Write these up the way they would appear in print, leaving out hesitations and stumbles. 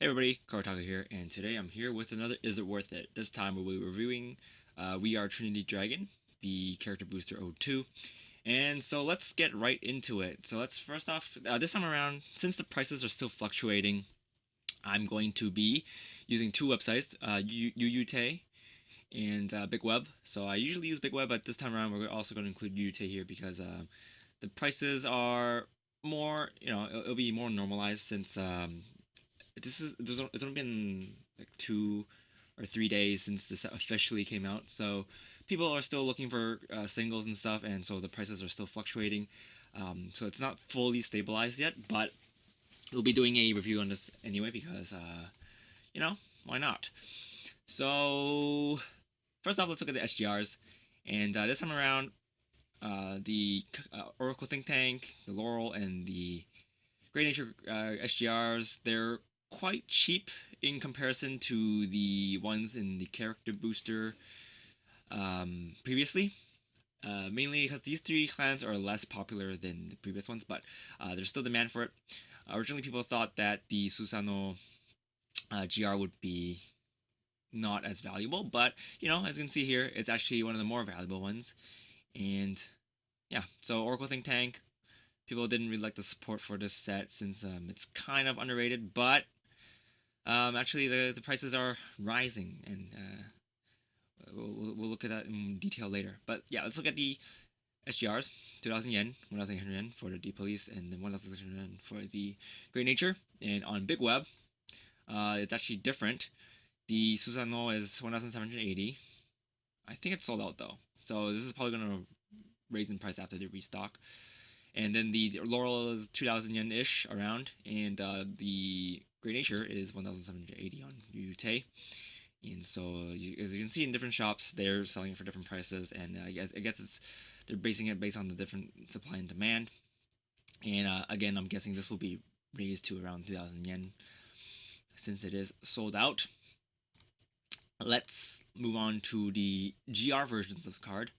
Hey everybody, Cardfight here, and today I'm here with another Is It Worth It? This time we'll be reviewing We Are Trinity Dragon, the character booster O2. And so let's get right into it. So let's first off, this time around, since the prices are still fluctuating, I'm going to be using two websites, UUT and Big Web. So I usually use Big Web, but this time around we're also going to include UUT here because the prices are more, it'll be more normalized since it's only been like 2 or 3 days since this officially came out, so people are still looking for singles and stuff, and so the prices are still fluctuating. So it's not fully stabilized yet, but we'll be doing a review on this anyway because you know why not? So first off, let's look at the SGRs, and this time around, the Oracle Think Tank, the Laurel, and the Great Nature SGRs, they're quite cheap in comparison to the ones in the character booster previously. Mainly because these three clans are less popular than the previous ones, but there's still demand for it. Originally, people thought that the Susano GR would be not as valuable, but as you can see here, it's actually one of the more valuable ones. And yeah, so Oracle Think Tank, people didn't really like the support for this set since it's kind of underrated, but actually the prices are rising, and we'll look at that in detail later. But yeah, let's look at the SGRs: 2,000 yen, 1,800 yen for the D Police, and then 1,600 yen for the Great Nature. And on Big Web, it's actually different. The Susano is 1,780. I think it's sold out though, so this is probably gonna raise in price after the restock. And then the Laurel is 2,000 yen ish around, and the Great Nature is 1,780 on UUT. And so, as you can see in different shops, they're selling it for different prices, and I guess they're basing it based on the different supply and demand. And again, I'm guessing this will be raised to around 2,000 yen since it is sold out. Let's move on to the GR versions of the card.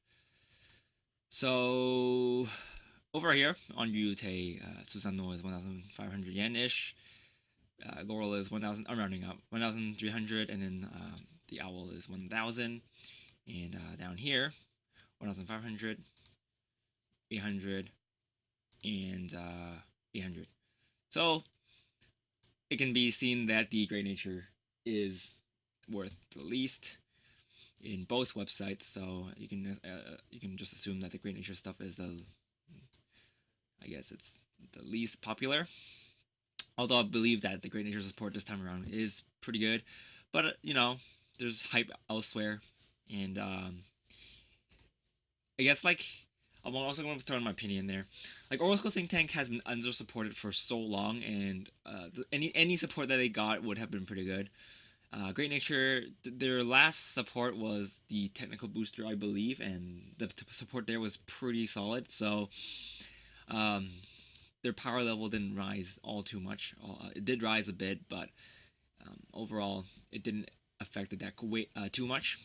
So over here on UUT, Susanoo is 1,500 yen ish. Laurel is 1,000. I'm rounding up, 1,300, and then the Owl is 1,000. And down here, 1,500, 800, and 800. So it can be seen that the Great Nature is worth the least in both websites. So you can just assume that the Great Nature stuff is I guess it's the least popular. Although I believe that the Great Nature support this time around is pretty good, but there's hype elsewhere, and I guess like I'm also going to throw in my opinion there. Like Oracle Think Tank has been under supported for so long, and any support that they got would have been pretty good. Great Nature, their last support was the technical booster, I believe, and the support there was pretty solid. So um, their power level didn't rise all too much. It did rise a bit, but overall, it didn't affect the deck too much.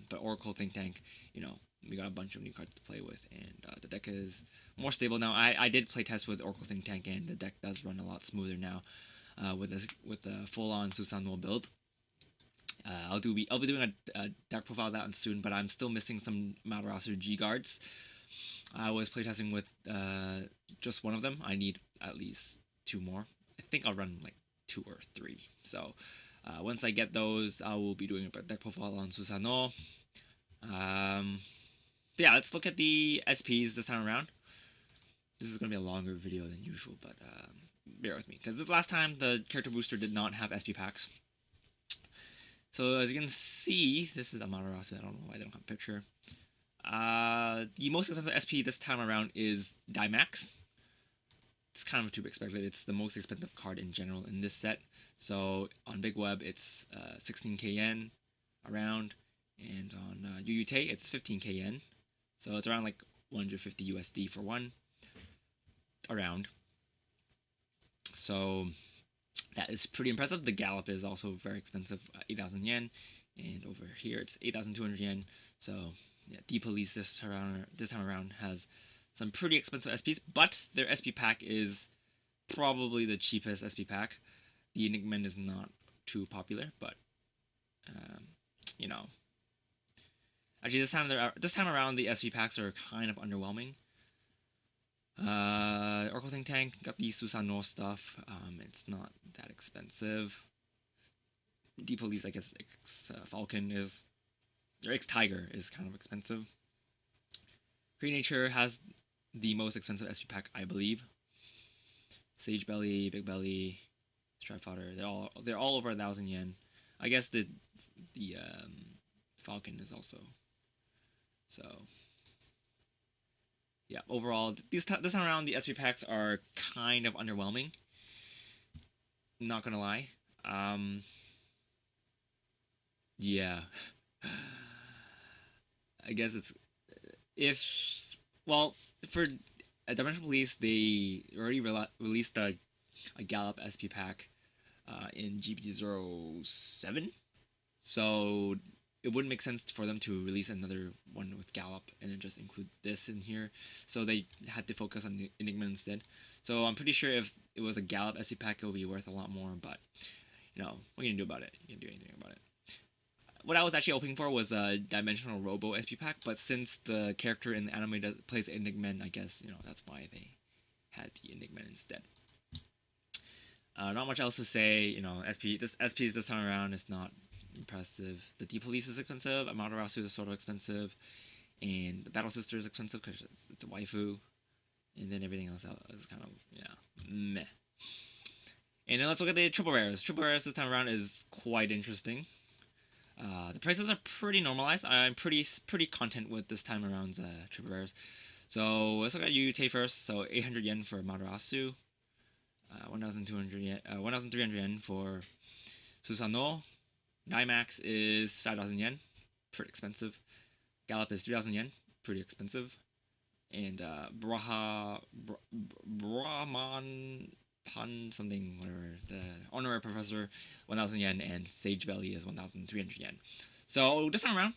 But Oracle Think Tank, you know, we got a bunch of new cards to play with, and the deck is more stable now. I did play test with Oracle Think Tank, and the deck does run a lot smoother now with a full-on Susanoo build. I'll be doing a deck profile of that one soon, but I'm still missing some Matarasu G guards. I was playtesting with just one of them. I need at least two more. I think I'll run like two or three. So once I get those, I will be doing a deck profile on Susanoo. Yeah, let's look at the SPs this time around. This is going to be a longer video than usual, but bear with me. Because this last time, the character booster did not have SP packs. So as you can see, this is Amaterasu. I don't know why they don't have a picture. The most expensive SP this time around is Dimax. It's kind of to be expected. It's the most expensive card in general in this set. So on Big Web, it's 16k yen around, and on UUT, it's 15k yen. So it's around like 150 USD for one around. So that is pretty impressive. The Gallop is also very expensive, 8,000 yen, and over here it's 8,200 yen. So yeah, D Police this time around has some pretty expensive SPs, but their SP pack is probably the cheapest SP pack. the Enigman is not too popular, but um, you know, actually this time around the SP packs are kind of underwhelming. Oracle Think Tank got the Susanoo stuff. It's not that expensive. D Police, I guess, Falcon is, or X Tiger is kind of expensive. Green Nature has the most expensive SP pack, I believe. Sage Belly, Big Belly, Stripe Fodder, they're all over 1,000 yen. I guess the Falcon is also. So yeah, overall this time around the SP packs are kind of underwhelming. Not gonna lie. Yeah. I guess it's if well for Dimensional Police they already released a Gallop SP pack in GP07, so it wouldn't make sense for them to release another one with Gallop and then just include this in here. So they had to focus on Enigma instead. So I'm pretty sure if it was a Gallop SP pack, it would be worth a lot more. But what are you gonna do about it? You can't do anything about it. What I was actually hoping for was a Dimensional Robo SP pack, but since the character in the anime plays Enigman, I guess that's why they had the Enigman instead. Not much else to say. SP this time around is not impressive. The D Police is expensive. Amaterasu is sort of expensive, and the Battle Sister is expensive because it's a waifu, and then everything else is kind of meh. And then let's look at the triple rares. Triple rares this time around is quite interesting. The prices are pretty normalized. I'm pretty content with this time around's triple rares. So let's look at Yute first. So 800 yen for Amaterasu. 1,200 yen, 1,300 yen for Susanoo. Nymax is 5,000 yen, pretty expensive. Gallop is 3,000 yen, pretty expensive. And Brahman Pan something, whatever, the honorary professor, 1,000 yen, and Sage Belly is 1,300 yen. So this time around,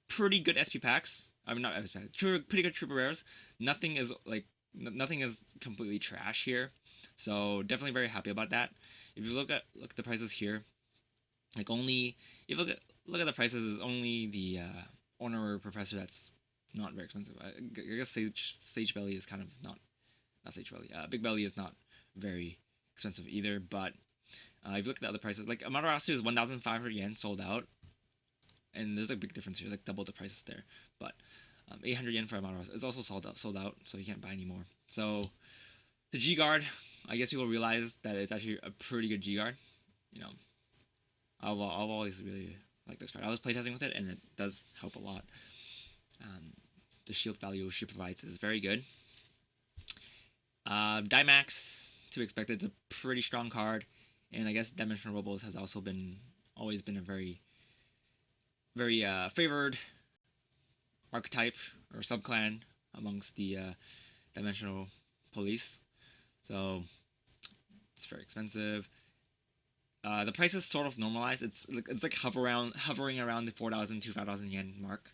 pretty good SP packs. I mean, not SP packs, pretty good triple rares. Nothing is completely trash here. So definitely very happy about that. If you look at the prices here, like only if you look at the prices, it's only the honorary professor that's not very expensive. I guess Sage Belly is kind of not Sage Belly. Big Belly is not very expensive either. But if you look at the other prices, like Amaterasu is 1,500 yen sold out, and there's a big difference here, like double the prices there. But 800 yen for Amaterasu is also sold out, so you can't buy anymore. So the G Guard, I guess people realize that it's actually a pretty good G Guard. I've always really liked this card. I was playtesting with it, and it does help a lot. The shield value she provides is very good. Dymax, to be expected, it's a pretty strong card, and I guess Dimensional Robles has also always been a very, very favored archetype or subclan amongst the Dimensional Police. So it's very expensive. The price is sort of normalized. It's like hovering around the 4,000 to 5,000 yen mark.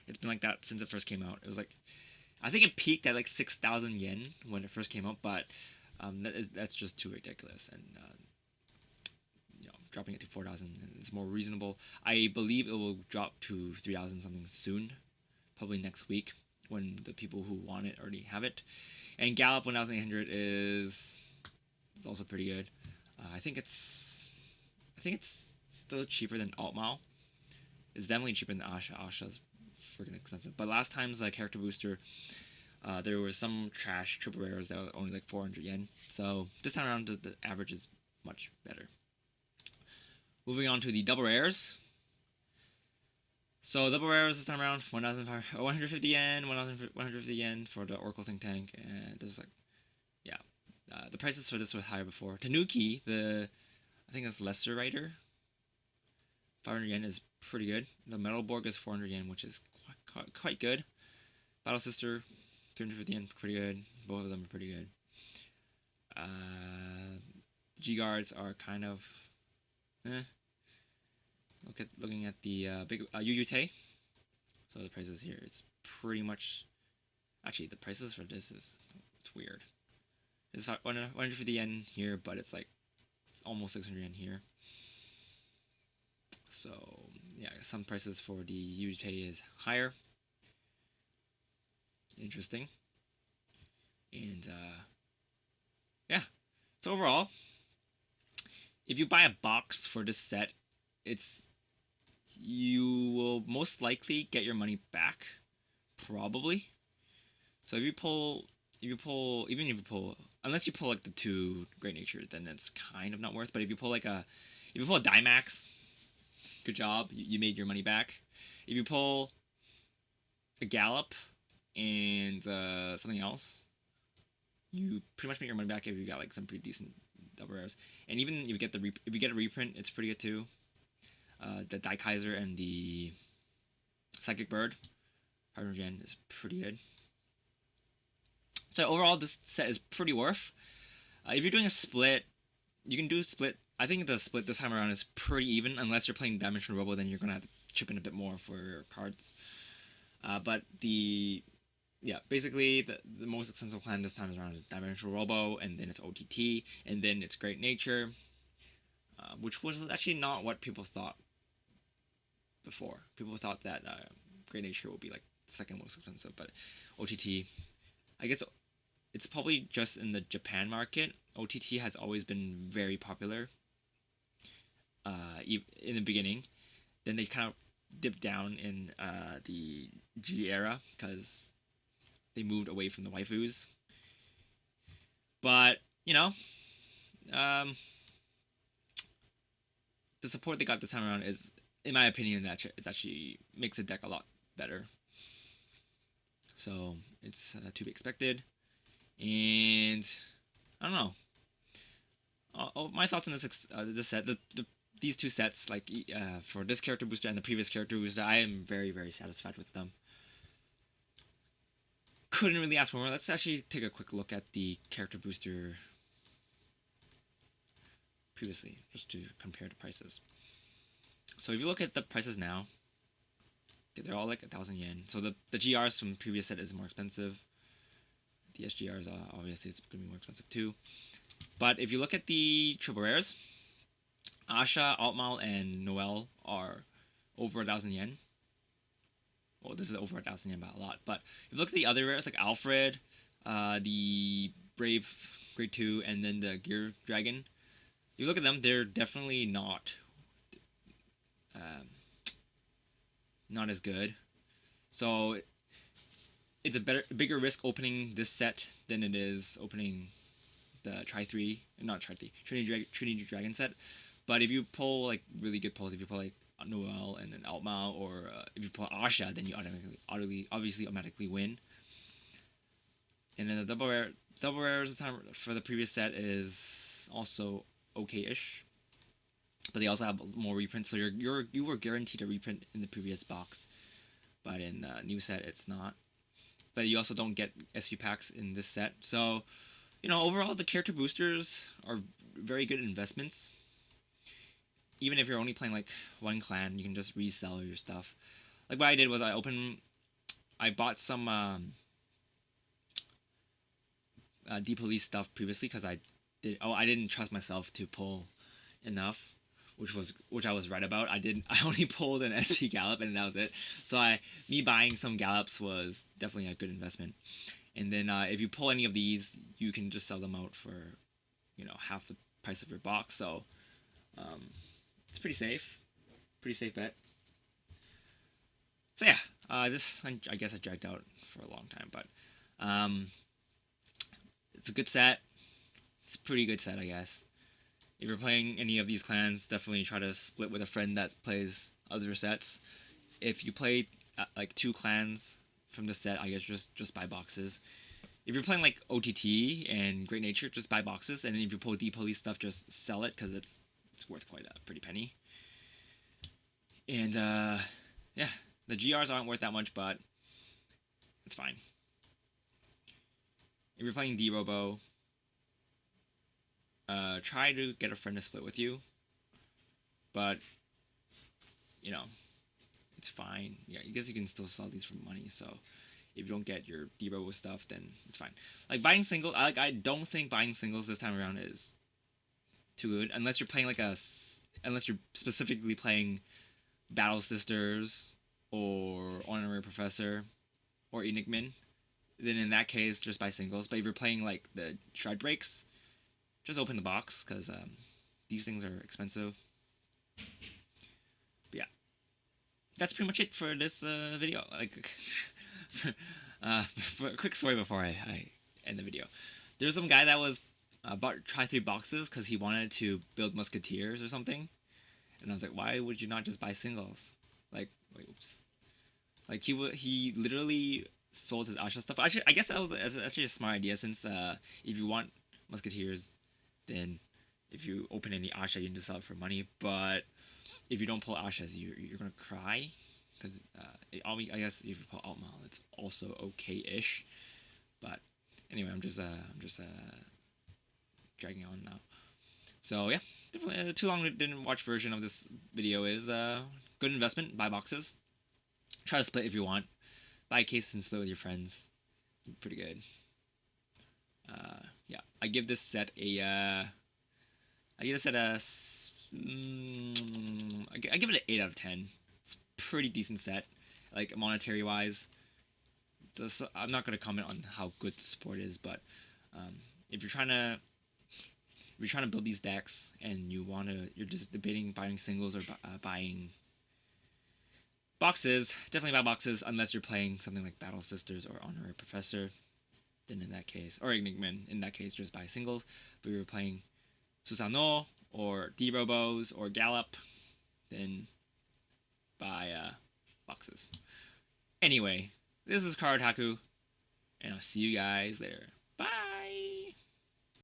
It's been like that since it first came out. It was like, I think it peaked at like 6,000 yen when it first came out, but that's just too ridiculous. And dropping it to 4,000 is more reasonable. I believe it will drop to 3,000 something soon, probably next week when the people who want it already have it. And Gallop 1,800 is also pretty good. I think it's still cheaper than Altmao. It's definitely cheaper than Asha. Asha's freaking expensive. But last time's character booster, there was some trash triple rares that were only like 400 yen. So this time around, the average is much better. Moving on to the double rares. So double rares this time around, 150 yen, 150 yen for the Oracle Think Tank, and this is like, yeah, the prices for this were higher before. Tanuki, I think it's Lesser Rider, 500 yen is pretty good. The Metal Borg is 400 yen, which is quite good. Battle Sister, 350 yen, pretty good. Both of them are pretty good. G Guards are kind of, eh. Looking at the big Yujute. So the prices here, it's pretty much, actually the prices for this it's weird. It's 150 yen here, but it's like almost 600 yen here. So yeah, some prices for the UJ is higher. Interesting. And yeah. So overall, if you buy a box for this set, it's you will most likely get your money back, probably. So even if you pull, unless you pull like the two Great Nature, then it's kind of not worth. But if you pull a Dimax, good job, you made your money back. If you pull a Gallop and something else, you pretty much make your money back if you got like some pretty decent double rares. And even if you get if you get a reprint, it's pretty good too. The Daikaiser and the Psychic Bird, 100 Yen is pretty good. So overall, this set is pretty worth. If you're doing a split, you can do split. I think the split this time around is pretty even, unless you're playing Dimension Robo, then you're gonna have to chip in a bit more for your cards. But basically the most expensive clan this time around is Dimensional Robo, and then it's OTT, and then it's Great Nature, which was actually not what people thought before. People thought that Great Nature will be like second most expensive, but OTT, I guess it's probably just in the Japan market. OTT has always been very popular in the beginning. Then they kind of dipped down in the G era because they moved away from the waifus. But um, the support they got this time around is, in my opinion, that it actually makes the deck a lot better. So it's to be expected. And I don't know. My thoughts on this set, these two sets, like for this character booster and the previous character booster, I am very, very satisfied with them. Couldn't really ask for more. Let's actually take a quick look at the character booster previously, just to compare the prices. So if you look at the prices now, they're all like 1,000 yen. So the GRs from the previous set is more expensive. The SGRs, obviously, it's going to be more expensive too. But if you look at the triple rares, Asha, Altmal, and Noel are over 1,000 yen. Well, this is over 1,000 yen by a lot. But if you look at the other rares, like Alfred, the Brave Grade 2, and then the Gear Dragon, if you look at them, they're definitely um, not as good. So it's a bigger risk opening this set than it is opening the Trinity Dragon set. But if you pull like really good pulls, if you pull like Noel and an Altmao, or if you pull Asha, then you obviously automatically win. And then the double rares time for the previous set is also okay-ish, but they also have more reprints. So you were guaranteed a reprint in the previous box, but in the new set it's not. But you also don't get SV packs in this set. So overall the character boosters are very good investments. Even if you're only playing like one clan, you can just resell your stuff. Like what I did was I bought some D-Police stuff previously because I didn't trust myself to pull enough, which I was right about. I only pulled an SP Gallop and that was it. So me buying some Gallops was definitely a good investment. And then if you pull any of these, you can just sell them out for half the price of your box. So it's pretty safe bet. So yeah, this I guess I dragged out for a long time, but it's a good set. It's a pretty good set, I guess. If you're playing any of these clans, definitely try to split with a friend that plays other sets. If you play like two clans from the set, I guess just buy boxes. If you're playing like OTT and Great Nature, just buy boxes, and then if you pull D-Police stuff, just sell it because it's worth quite a pretty penny. And yeah, the GRs aren't worth that much, but it's fine. If you're playing D-Robo, try to get a friend to split with you, but it's fine. Yeah, I guess you can still sell these for money. So if you don't get your D-Robo stuff, then it's fine. Like buying singles, I don't think buying singles this time around is too good unless you're playing unless you're specifically playing Battle Sisters or Honorary Professor or Enigmin. Then in that case, just buy singles. But if you're playing like the Shred Breaks, just open the box because these things are expensive. But yeah, that's pretty much it for this video. Like, for a quick story before I end the video. There's some guy that was try 3 boxes because he wanted to build musketeers or something, and I was like, why would you not just buy singles? Like, wait, oops. Like he literally sold his Asha stuff. Actually, I guess that was actually a smart idea since if you want musketeers, then if you open any Asha, you can just sell it for money. But if you don't pull Ashas, you're gonna cry because I guess if you pull Altmal, it's also okay-ish. But anyway, I'm just dragging on now. So yeah, definitely too long didn't watch version of this video is good investment. Buy boxes. Try to split if you want. Buy a case and split with your friends. Pretty good. Yeah, I give this set a I give this set a I give it an 8 out of 10. It's a pretty decent set, like monetary wise. I'm not gonna comment on how good the support is, but um, if you're trying to build these decks and you're just debating buying singles or buying boxes, definitely buy boxes unless you're playing something like Battle Sisters or Honorary Professor. Then in that case, or Enigman, in that case, just buy singles. But if you're playing Susano or D-Robos or Gallop, then buy boxes. Anyway, this is Card Haku, and I'll see you guys later. Bye!